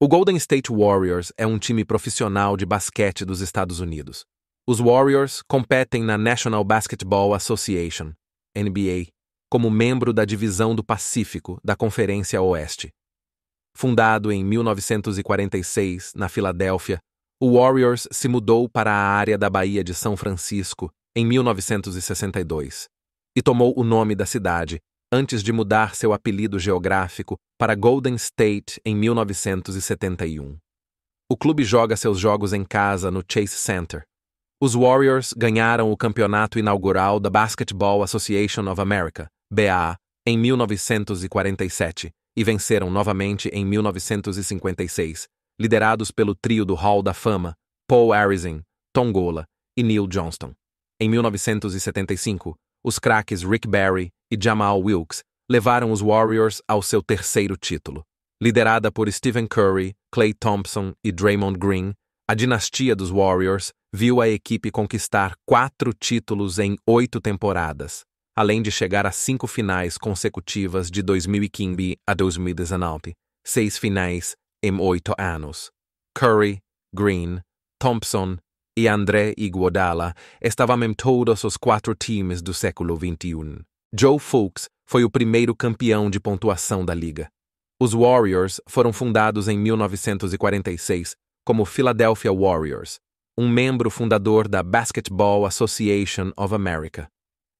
O Golden State Warriors é um time profissional de basquete dos Estados Unidos. Os Warriors competem na National Basketball Association, NBA, como membro da Divisão do Pacífico da Conferência Oeste. Fundado em 1946, na Filadélfia, o Warriors se mudou para a área da Baía de São Francisco em 1962 e tomou o nome da cidade antes de mudar seu apelido geográfico para Golden State em 1971. O clube joga seus jogos em casa no Chase Center. Os Warriors ganharam o campeonato inaugural da Basketball Association of America, BAA, em 1947 e venceram novamente em 1956, liderados pelo trio do Hall da Fama, Paul Arizin, Tom Gola e Neil Johnston. Em 1975, os craques Rick Barry e Jamal Wilkes levaram os Warriors ao seu terceiro título. Liderada por Stephen Curry, Klay Thompson e Draymond Green, a dinastia dos Warriors viu a equipe conquistar 4 títulos em 8 temporadas, além de chegar a 5 finais consecutivas de 2015 a 2019, 6 finais em 8 anos. Curry, Green, Thompson e André Iguodala estavam em todos os 4 times do século XXI. Joe Fulks foi o primeiro campeão de pontuação da liga. Os Warriors foram fundados em 1946 como Philadelphia Warriors, um membro fundador da Basketball Association of America.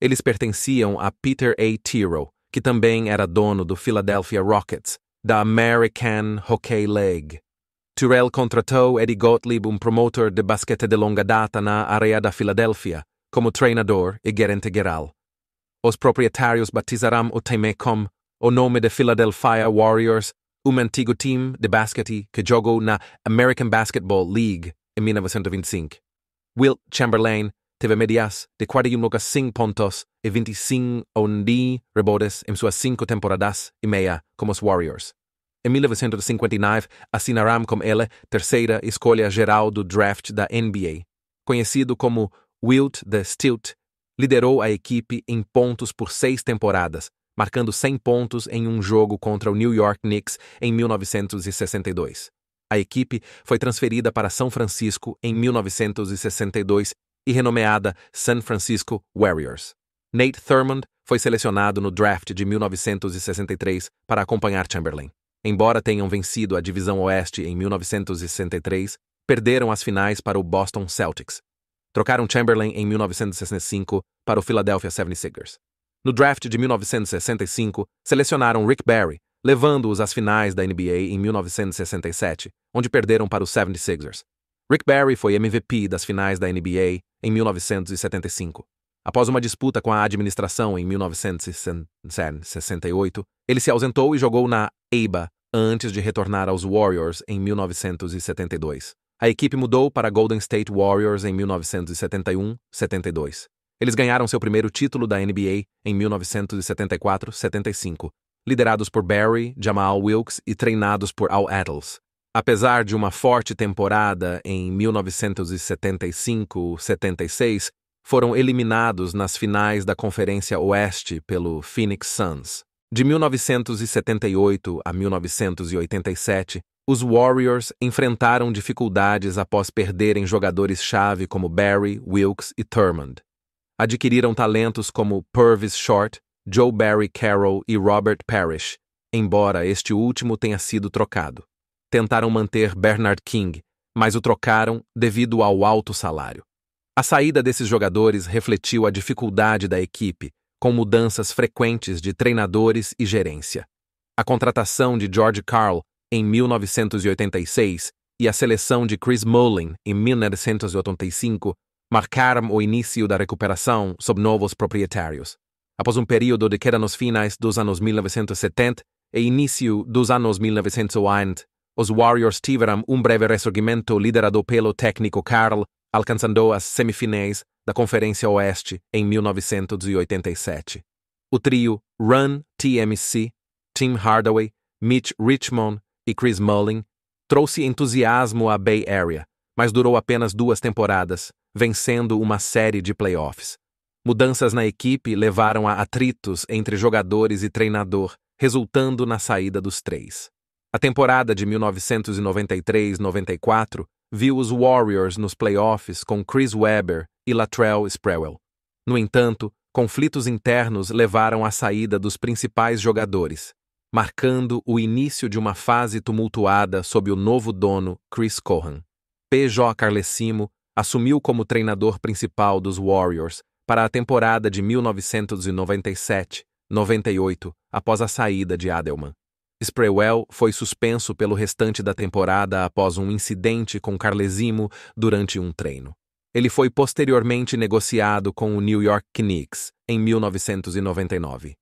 Eles pertenciam a Peter A. Tiro, que também era dono do Philadelphia Rockets, da American Hockey League. Tyrell contratou Eddie Gottlieb, um promotor de basquete de longa data na área da Filadélfia, como treinador e gerente geral. Os proprietários batizaram o time com o nome de Philadelphia Warriors, um antigo time de basquete que jogou na American Basketball League em 1925. Wilt Chamberlain teve médias de 41,5 pontos e 25 rebotes em suas 5 temporadas e meia como os Warriors. Em 1959, assinaram com ele terceira escolha geral do draft da NBA. Conhecido como Wilt the Stilt, liderou a equipe em pontos por 6 temporadas, marcando 100 pontos em um jogo contra o New York Knicks em 1962. A equipe foi transferida para São Francisco em 1962 e renomeada San Francisco Warriors. Nate Thurmond foi selecionado no draft de 1963 para acompanhar Chamberlain. Embora tenham vencido a Divisão Oeste em 1963, perderam as finais para o Boston Celtics. Trocaram Chamberlain em 1965 para o Philadelphia 76ers. No draft de 1965, selecionaram Rick Barry, levando-os às finais da NBA em 1967, onde perderam para os 76ers. Rick Barry foi MVP das finais da NBA em 1975. Após uma disputa com a administração em 1968, ele se ausentou e jogou na ABA antes de retornar aos Warriors em 1972. A equipe mudou para Golden State Warriors em 1971-72. Eles ganharam seu primeiro título da NBA em 1974-75, liderados por Barry, Jamal Wilkes e treinados por Al Attles. Apesar de uma forte temporada em 1975-76, foram eliminados nas finais da Conferência Oeste pelo Phoenix Suns. De 1978 a 1987, os Warriors enfrentaram dificuldades após perderem jogadores-chave como Barry, Wilkes e Thurmond. Adquiriram talentos como Purvis Short, Joe Barry Carroll e Robert Parrish, embora este último tenha sido trocado. Tentaram manter Bernard King, mas o trocaram devido ao alto salário. A saída desses jogadores refletiu a dificuldade da equipe, com mudanças frequentes de treinadores e gerência. A contratação de George Karl em 1986 e a seleção de Chris Mullin em 1985 marcaram o início da recuperação sob novos proprietários. Após um período de queda nos finais dos anos 1970 e início dos anos 1980, os Warriors tiveram um breve ressurgimento liderado pelo técnico Karl, alcançando as semifinais da Conferência Oeste em 1987. O trio Run TMC, Tim Hardaway, Mitch Richmond e Chris Mullin trouxe entusiasmo à Bay Area, mas durou apenas 2 temporadas, vencendo uma série de playoffs. Mudanças na equipe levaram a atritos entre jogadores e treinador, resultando na saída dos 3. A temporada de 1993-94 viu os Warriors nos playoffs com Chris Webber e Latrell Sprewell. No entanto, conflitos internos levaram à saída dos principais jogadores, marcando o início de uma fase tumultuada sob o novo dono Chris Cohan. P.J. Carlesimo assumiu como treinador principal dos Warriors para a temporada de 1997-98, após a saída de Adelman. Sprewell foi suspenso pelo restante da temporada após um incidente com Carlesimo durante um treino. Ele foi posteriormente negociado com o New York Knicks em 1999.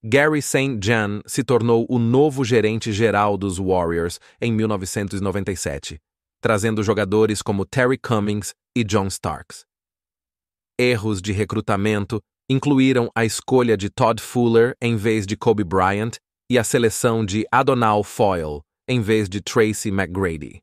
Gary St. John se tornou o novo gerente-geral dos Warriors em 1997, trazendo jogadores como Terry Cummings e John Starks. Erros de recrutamento incluíram a escolha de Todd Fuller em vez de Kobe Bryant e a seleção de Adonal Foyle em vez de Tracy McGrady.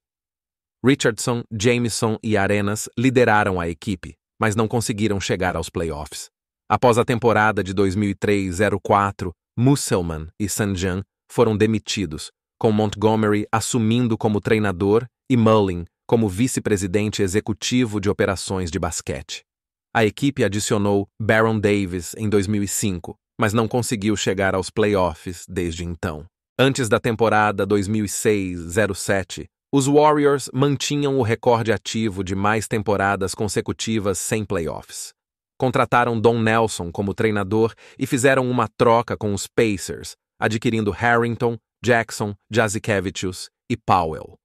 Richardson, Jameson e Arenas lideraram a equipe, mas não conseguiram chegar aos playoffs. Após a temporada de 2003-04, Musselman e Sanjan foram demitidos, com Montgomery assumindo como treinador e Mullin como vice-presidente executivo de operações de basquete. A equipe adicionou Baron Davis em 2005, mas não conseguiu chegar aos playoffs desde então. Antes da temporada 2006-07, os Warriors mantinham o recorde ativo de mais temporadas consecutivas sem playoffs. Contrataram Don Nelson como treinador e fizeram uma troca com os Pacers, adquirindo Harrington, Jackson, Jasikevicius e Powell.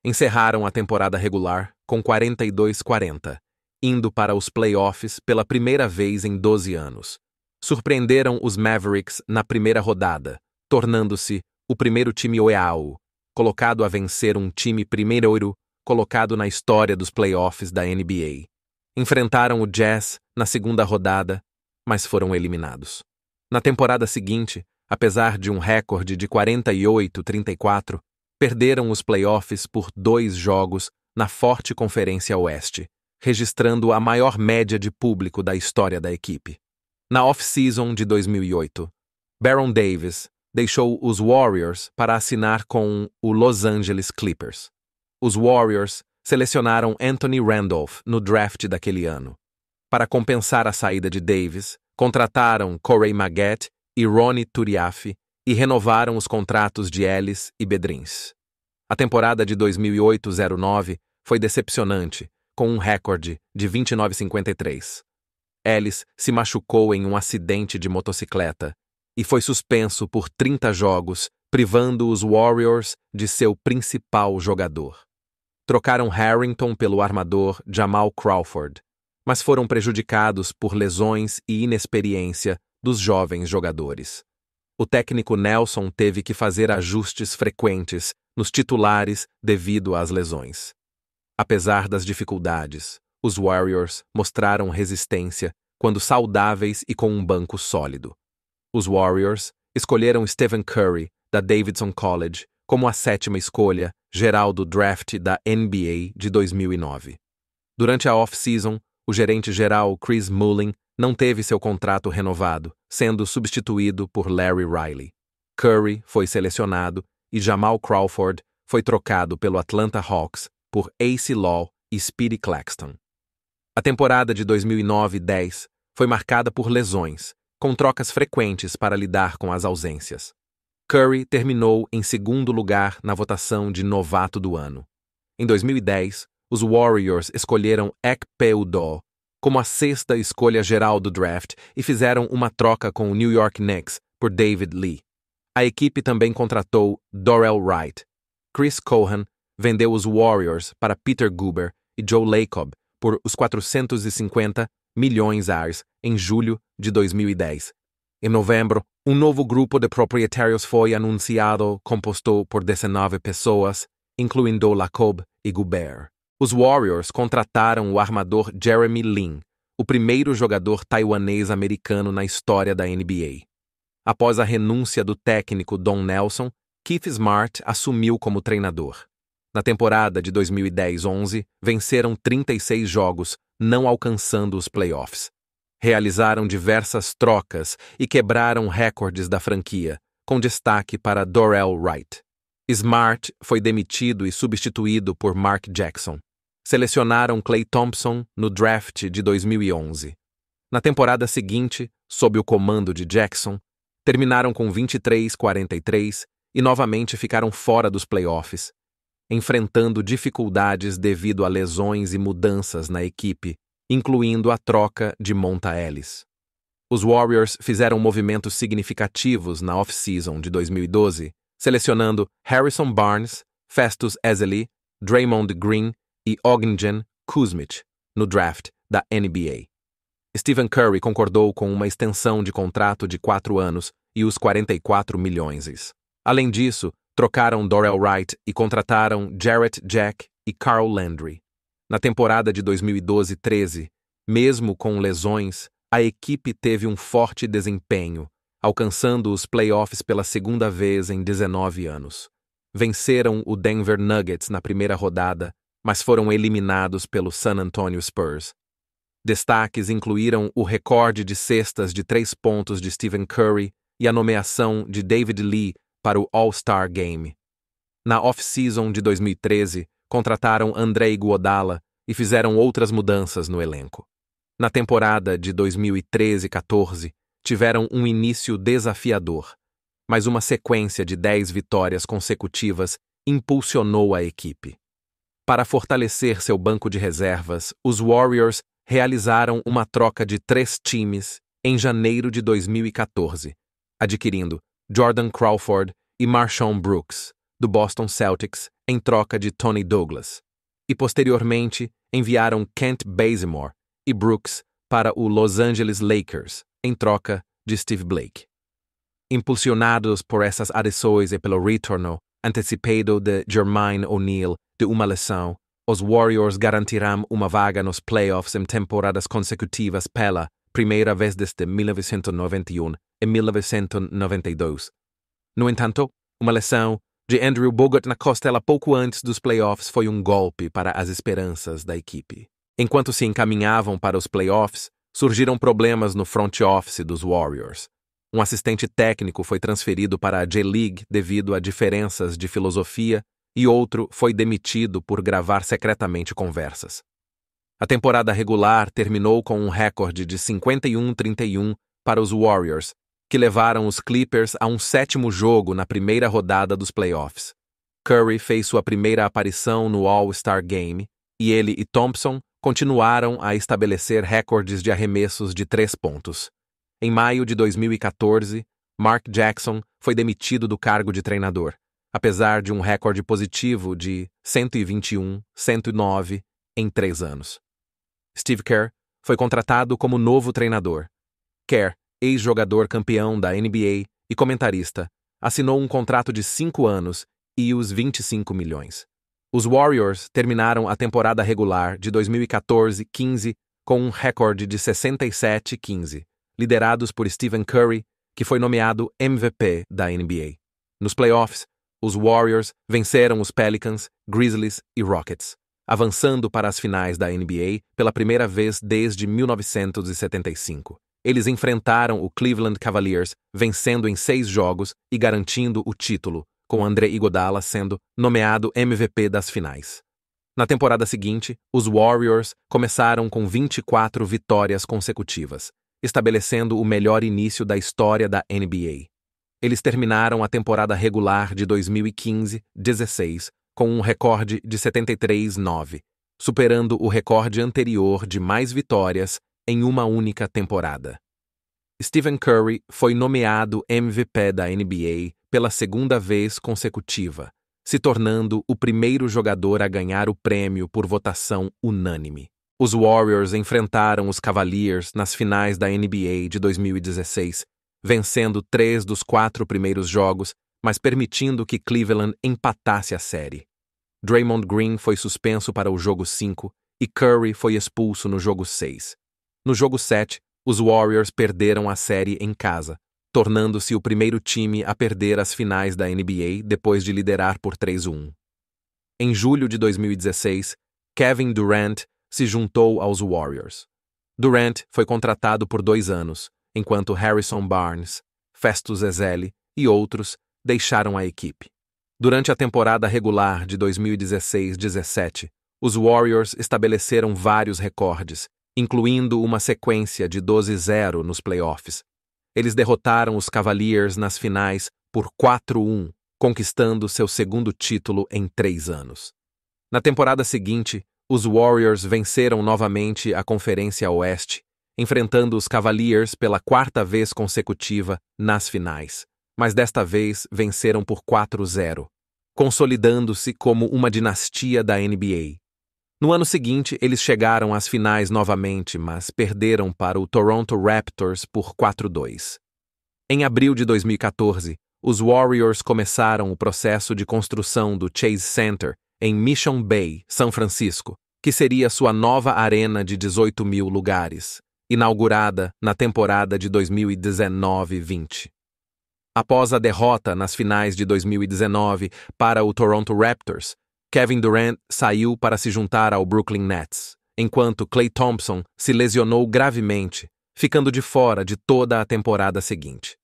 Encerraram a temporada regular com 42-40, indo para os playoffs pela primeira vez em 12 anos. Surpreenderam os Mavericks na primeira rodada, tornando-se o primeiro time OEAU, colocado a vencer um time primeiro colocado na história dos playoffs da NBA. Enfrentaram o Jazz na segunda rodada, mas foram eliminados. Na temporada seguinte, apesar de um recorde de 48-34, perderam os playoffs por 2 jogos na forte Conferência Oeste, registrando a maior média de público da história da equipe. Na off-season de 2008, Baron Davis deixou os Warriors para assinar com o Los Angeles Clippers. Os Warriors selecionaram Anthony Randolph no draft daquele ano. Para compensar a saída de Davis, contrataram Corey Maggette e Ronnie Turiaf e renovaram os contratos de Ellis e Bedrins. A temporada de 2008-09 foi decepcionante, com um recorde de 29-53. Ellis se machucou em um acidente de motocicleta e foi suspenso por 30 jogos, privando os Warriors de seu principal jogador. Trocaram Harrington pelo armador Jamal Crawford, mas foram prejudicados por lesões e inexperiência dos jovens jogadores. O técnico Nelson teve que fazer ajustes frequentes nos titulares devido às lesões. Apesar das dificuldades, os Warriors mostraram resistência quando saudáveis e com um banco sólido. Os Warriors escolheram Stephen Curry, da Davidson College, como a 7ª escolha geral do draft da NBA de 2009. Durante a off-season, o gerente-geral Chris Mullin não teve seu contrato renovado, sendo substituído por Larry Riley. Curry foi selecionado e Jamal Crawford foi trocado pelo Atlanta Hawks por Ace Law e Speedy Claxton. A temporada de 2009-10 foi marcada por lesões, com trocas frequentes para lidar com as ausências. Curry terminou em 2º lugar na votação de novato do ano. Em 2010, os Warriors escolheram Ekpe Udoh como a 6ª escolha geral do draft e fizeram uma troca com o New York Knicks por David Lee. A equipe também contratou Dorell Wright. Chris Cohan vendeu os Warriors para Peter Guber e Joe Lacob por os $450 milhões em julho de 2010. Em novembro, um novo grupo de proprietários foi anunciado, composto por 19 pessoas, incluindo Lacob e Guber. Os Warriors contrataram o armador Jeremy Lin, o primeiro jogador taiwanês-americano na história da NBA. Após a renúncia do técnico Don Nelson, Keith Smart assumiu como treinador. Na temporada de 2010-11, venceram 36 jogos, não alcançando os playoffs. Realizaram diversas trocas e quebraram recordes da franquia, com destaque para Dorell Wright. Smart foi demitido e substituído por Mark Jackson. Selecionaram Klay Thompson no draft de 2011. Na temporada seguinte, sob o comando de Jackson, terminaram com 23-43 e novamente ficaram fora dos playoffs, enfrentando dificuldades devido a lesões e mudanças na equipe, incluindo a troca de Monta Ellis. Os Warriors fizeram movimentos significativos na off-season de 2012, selecionando Harrison Barnes, Festus Ezeli, Draymond Green e Ogden Kuzmic no draft da NBA. Stephen Curry concordou com uma extensão de contrato de 4 anos e os 44 milhões. Além disso, trocaram Dorell Wright e contrataram Jarrett Jack e Carl Landry. Na temporada de 2012-13, mesmo com lesões, a equipe teve um forte desempenho, alcançando os playoffs pela segunda vez em 19 anos. Venceram o Denver Nuggets na primeira rodada, mas foram eliminados pelo San Antonio Spurs. Destaques incluíram o recorde de cestas de 3 pontos de Stephen Curry e a nomeação de David Lee para o All-Star Game. Na off-season de 2013, contrataram Andre Iguodala e fizeram outras mudanças no elenco. Na temporada de 2013-14, tiveram um início desafiador, mas uma sequência de 10 vitórias consecutivas impulsionou a equipe. Para fortalecer seu banco de reservas, os Warriors realizaram uma troca de 3 times em janeiro de 2014, adquirindo Jordan Crawford e Marshawn Brooks, do Boston Celtics, em troca de Tony Douglas, e posteriormente enviaram Kent Bazemore e Brooks para o Los Angeles Lakers, em troca de Steve Blake. Impulsionados por essas adições e pelo retorno antecipado de Jermaine O'Neal de uma lesão, os Warriors garantirão uma vaga nos playoffs em temporadas consecutivas pela primeira vez desde 1991 e 1992. No entanto, uma lesão de Andrew Bogut na costela pouco antes dos playoffs foi um golpe para as esperanças da equipe. Enquanto se encaminhavam para os playoffs, surgiram problemas no front office dos Warriors. Um assistente técnico foi transferido para a J-League devido a diferenças de filosofia e outro foi demitido por gravar secretamente conversas. A temporada regular terminou com um recorde de 51-31 para os Warriors, que levaram os Clippers a um 7º jogo na primeira rodada dos playoffs. Curry fez sua primeira aparição no All-Star Game e ele e Thompson continuaram a estabelecer recordes de arremessos de 3 pontos. Em maio de 2014, Mark Jackson foi demitido do cargo de treinador, apesar de um recorde positivo de 121-109 em 3 anos. Steve Kerr foi contratado como novo treinador. Kerr, ex-jogador campeão da NBA e comentarista, assinou um contrato de 5 anos e os 25 milhões. Os Warriors terminaram a temporada regular de 2014-15 com um recorde de 67-15, liderados por Stephen Curry, que foi nomeado MVP da NBA. Nos playoffs, os Warriors venceram os Pelicans, Grizzlies e Rockets, avançando para as finais da NBA pela primeira vez desde 1975. Eles enfrentaram o Cleveland Cavaliers, vencendo em 6 jogos e garantindo o título, com Andre Iguodala sendo nomeado MVP das finais. Na temporada seguinte, os Warriors começaram com 24 vitórias consecutivas, estabelecendo o melhor início da história da NBA. Eles terminaram a temporada regular de 2015-16 com um recorde de 73-9, superando o recorde anterior de mais vitórias em uma única temporada. Stephen Curry foi nomeado MVP da NBA pela 2ª vez consecutiva, se tornando o primeiro jogador a ganhar o prêmio por votação unânime. Os Warriors enfrentaram os Cavaliers nas finais da NBA de 2016, vencendo 3 dos 4 primeiros jogos, mas permitindo que Cleveland empatasse a série. Draymond Green foi suspenso para o jogo 5 e Curry foi expulso no jogo 6. No jogo 7, os Warriors perderam a série em casa, tornando-se o primeiro time a perder as finais da NBA depois de liderar por 3-1. Em julho de 2016, Kevin Durant se juntou aos Warriors. Durant foi contratado por 2 anos, enquanto Harrison Barnes, Festus Ezeli e outros deixaram a equipe. Durante a temporada regular de 2016-17, os Warriors estabeleceram vários recordes, incluindo uma sequência de 12-0 nos playoffs. Eles derrotaram os Cavaliers nas finais por 4-1, conquistando seu segundo título em 3 anos. Na temporada seguinte, os Warriors venceram novamente a Conferência Oeste, enfrentando os Cavaliers pela 4ª vez consecutiva nas finais, mas desta vez venceram por 4-0, consolidando-se como uma dinastia da NBA. No ano seguinte, eles chegaram às finais novamente, mas perderam para o Toronto Raptors por 4-2. Em abril de 2014, os Warriors começaram o processo de construção do Chase Center em Mission Bay, São Francisco, que seria sua nova arena de 18 mil lugares, inaugurada na temporada de 2019-20. Após a derrota nas finais de 2019 para o Toronto Raptors, Kevin Durant saiu para se juntar ao Brooklyn Nets, enquanto Klay Thompson se lesionou gravemente, ficando de fora de toda a temporada seguinte.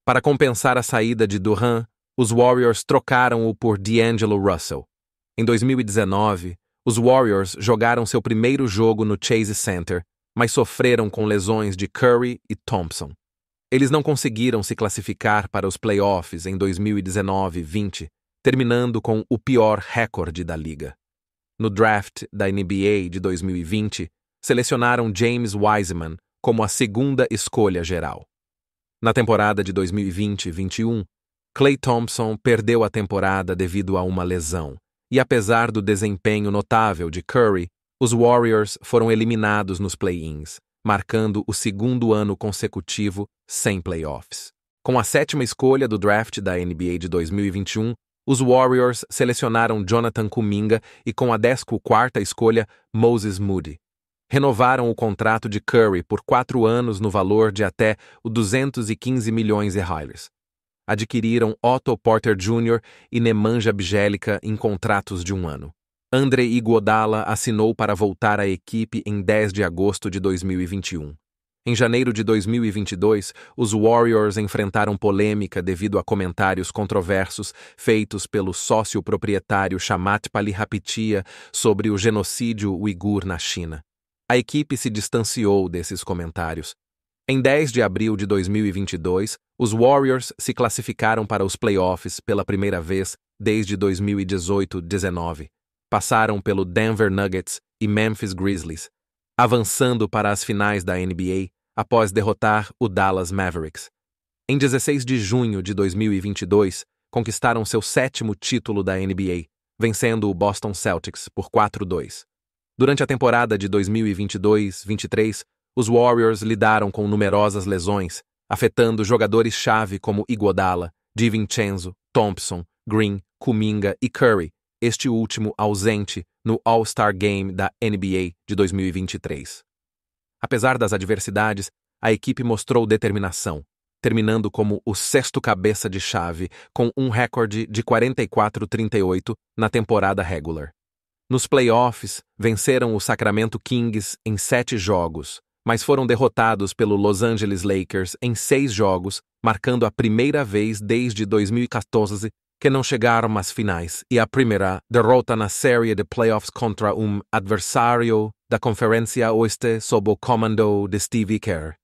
Para compensar a saída de Durant, os Warriors trocaram-o por D'Angelo Russell. Em 2019, os Warriors jogaram seu primeiro jogo no Chase Center, mas sofreram com lesões de Curry e Thompson. Eles não conseguiram se classificar para os playoffs em 2019-20, terminando com o pior recorde da liga. No draft da NBA de 2020, selecionaram James Wiseman como a segunda escolha geral. Na temporada de 2020-21, Klay Thompson perdeu a temporada devido a uma lesão, e apesar do desempenho notável de Curry, os Warriors foram eliminados nos play-ins, marcando o segundo ano consecutivo sem playoffs. Com a 7ª escolha do draft da NBA de 2021, os Warriors selecionaram Jonathan Kuminga e com a 14ª escolha, Moses Moody. Renovaram o contrato de Curry por 4 anos no valor de até o $215 milhões. Adquiriram Otto Porter Jr. e Nemanja Bjelica em contratos de 1 ano. Andre Iguodala assinou para voltar à equipe em 10 de agosto de 2021. Em janeiro de 2022, os Warriors enfrentaram polêmica devido a comentários controversos feitos pelo sócio proprietário Shamat Palihapitiya sobre o genocídio uigur na China. A equipe se distanciou desses comentários. Em 10 de abril de 2022, os Warriors se classificaram para os playoffs pela primeira vez desde 2018-19. Passaram pelo Denver Nuggets e Memphis Grizzlies, avançando para as finais da NBA após derrotar o Dallas Mavericks. Em 16 de junho de 2022, conquistaram seu 7º título da NBA, vencendo o Boston Celtics por 4-2. Durante a temporada de 2022-23, os Warriors lidaram com numerosas lesões, afetando jogadores-chave como Iguodala, DiVincenzo, Thompson, Green, Kuminga e Curry, este último ausente no All-Star Game da NBA de 2023. Apesar das adversidades, a equipe mostrou determinação, terminando como o 6º cabeça de chave com um recorde de 44-38 na temporada regular. Nos playoffs, venceram o Sacramento Kings em 7 jogos, mas foram derrotados pelo Los Angeles Lakers em 6 jogos, marcando a primeira vez desde 2014 que não chegaram às finais e a primeira derrota na série de playoffs contra um adversário da Conferência Oeste sob o comando de Steve Kerr.